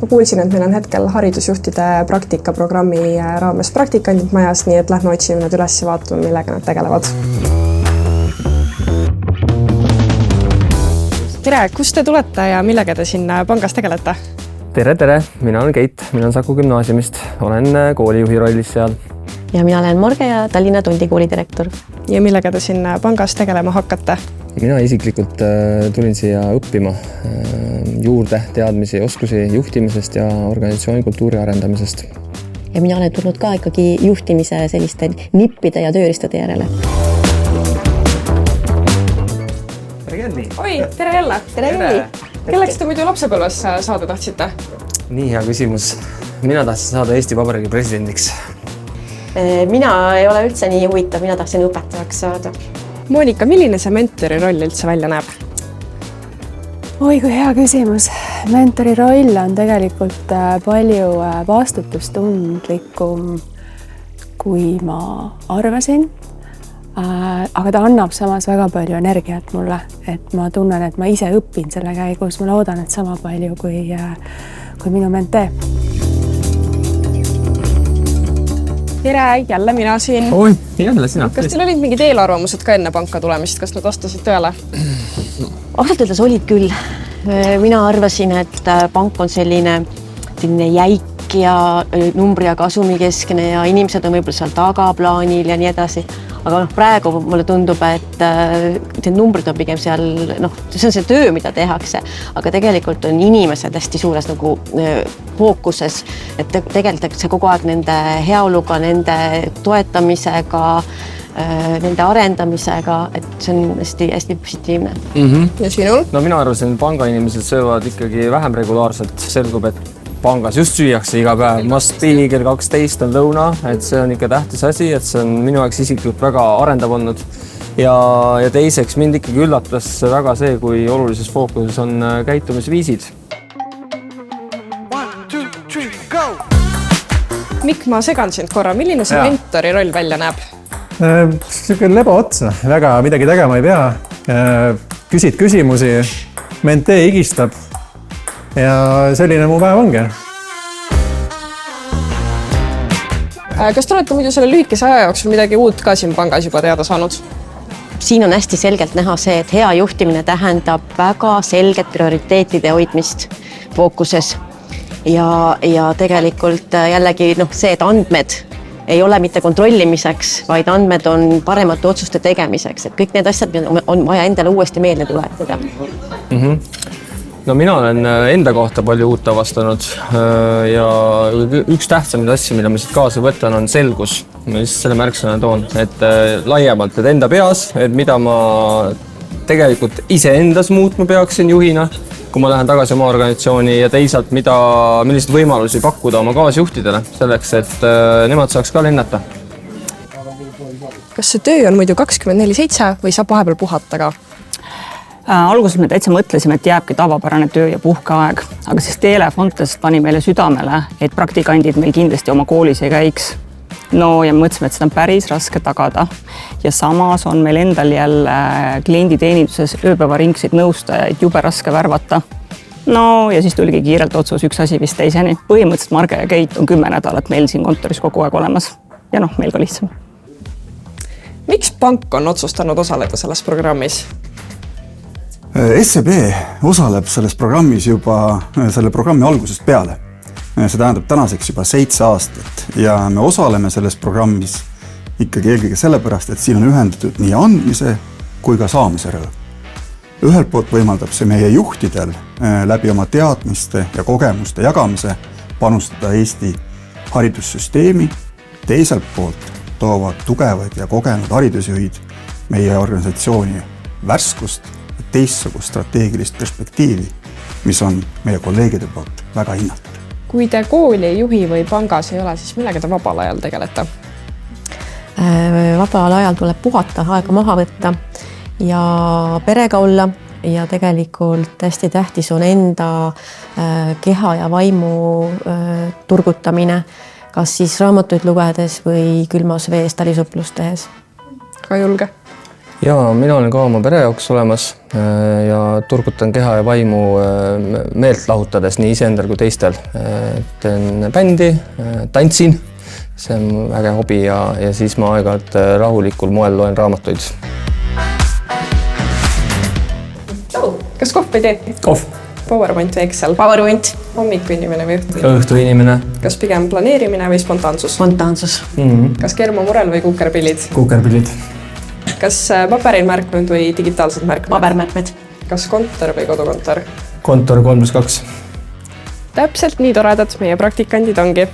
Ma kuulsin, et meil on hetkel haridusjuhtide praktikaprogrammi raames praktikandid majas, nii et lähme otsime nad üles ja vaatame, millega nad tegelevad. Tere, kust te tulete ja millega te siin pangas tegelete? Tere! Mina olen Keit, mina olen Saku gümnaasiumist. Olen koolijuhi rollis seal. Ja mina olen Morge ja Tallinna Tundi kooli direktor. Ja millega te siin pangas tegelema hakkate? Mina isiklikult tulin siia õppima juurde teadmisi ja oskusi juhtimisest ja organisatsiooni kultuuri arendamisest. Ja mina olen tulnud ka ikkagi juhtimise selliste nippide ja tööriistade järele. Oi, tere jälle! Tere! Kelleks te muidu lapsepõlves saada tahtsite? Nii hea küsimus. Mina tahtsin saada Eesti Vabariigi presidendiks. Mina ei ole üldse nii huvitav, mina tahtsin õpetajaks saada. Monika, milline see mentori roll üldse välja näeb? Oi, kui hea küsimus. Mentori roll on tegelikult palju vastutustundlikum, kui ma arvasin. Aga ta annab samas väga palju energiat mulle, et ma tunnen, et ma ise õpin selle käigus. Ma loodan, et sama palju kui minu mentee. Tere, jälle mina siin. Oi, jälle sina. Kas teil olid mingid eelarvamused ka enne panka tulemist? Kas nad vastasid tõele? Ausalt öeldes olid küll. Mina arvasin, et pank on selline jäik ja numbri ja kasumi keskne ja inimesed on võib-olla seal tagaplaanil ja nii edasi. Aga praegu mulle tundub, et need numbrid on pigem seal, see on see töö, mida tehakse, aga tegelikult on inimesed hästi suures fookuses, et tegeldakse kogu aeg nende heaoluga, nende toetamisega, nende arendamisega, et see on hästi positiivne. Ja sinul? No mina arvasin, et pangainimesed söövad ikkagi vähem regulaarselt. Selgub, et pangas just süüakse iga päev. Must be kell 12 on lõuna, et see on ikka tähtis asi, et see on minu jaoks isiklikult väga arendav olnud. Ja teiseks mind ikkagi üllatas väga see, kui olulises fookuses on käitumisviisid. Mikk, ma segan sind korra. Milline see mentori roll välja näeb? Lebo otsa. Väga midagi tegema ei pea. Küsid küsimusi, mentee igistab. Ja selline mu päev ongi. Kas te olete muidu selle lühikese aja jooksul midagi uut ka siin pangas juba teada saanud? Siin on hästi selgelt näha see, et hea juhtimine tähendab väga selget prioriteetide hoidmist fookuses. Ja tegelikult jällegi see, et andmed ei ole mitte kontrollimiseks, vaid andmed on paremate otsuste tegemiseks. Et kõik need asjad on vaja endale uuesti meelde tuletada. No mina olen enda kohta palju uut avastanud ja üks tähtsamaid asju, mida ma siit kaasa võtan, on selgus. Ma lihtsalt selle märksõna toon, et laiemalt, et enda peas, et mida ma tegelikult ise endas muutma peaksin juhina, kui ma lähen tagasi oma organisatsiooni ja teisalt, milliseid võimalusi pakkuda oma kaasjuhtidele selleks, et nemad saaks ka lennata. Kas see töö on muidu 24/7 või saab vahepeal puhata ka? Alguses me täitsa mõtlesime, et jääbki tavapärane töö ja puhkeaeg, aga siis Telefontest pani meile südamele, et praktikandid meil kindlasti oma koolis ei käiks. No ja mõtlesime, et seda on päris raske tagada ja samas on meil endal jälle klienditeeninduses ööpäevaringseid nõustajaid jube raske värvata. No ja siis tuligi kiirelt otsus üks asi vist teiseni. Põhimõtteliselt Marge ja Keit on 10 nädalat meil siin kontoris kogu aeg olemas ja meil ka lihtsam. Miks pank on otsustanud osaleda selles programmis? SEB osaleb selles programmis juba selle programmi algusest peale. See tähendab tänaseks juba 7 aastat ja me osaleme selles programmis ikkagi eelkõige sellepärast, et siin on ühendatud nii andmise kui ka saamise rõõm. Ühelt poolt võimaldab see meie juhtidel läbi oma teadmiste ja kogemuste jagamise panustada Eesti haridussüsteemi. Teiselt poolt toovad tugevad ja kogenud haridusjuhid meie organisatsiooni värskust teistsugust strateegilist perspektiivi, mis on meie kolleegide poolt väga hinnatud. Kui te kooli ei juhi või pangas ei ole, siis millega te vabal ajal tegelete? Vabal ajal tuleb puhata, aega maha võtta ja perega olla ja tegelikult hästi tähtis on enda keha ja vaimu turgutamine, kas siis raamatuid lugedes või külmas vees talisuplust tehes. Ka julge. ja mina olen ka oma pere jaoks olemas ja turgutan keha ja vaimu meelt lahutades nii iseendal kui teistel. Teen bändi, tantsin, see on väga hobi ja siis ma aeg-ajalt rahulikul moel loen raamatuid. Kas kohv või tee? Kohv. PowerPoint või Excel? PowerPoint. Hommiku inimene või õhtu? Õhtu inimene. Kas pigem planeerimine või spontaansus? Spontaansus. Kas kermamurel või kukerpillid? Kukerpillid. Kas paberil märkmed või digitaalsed märkmed? Pabermärkmed. Kas kontor või kodukontor? Kontor 3+2. Täpselt nii toredad meie praktikandid ongi.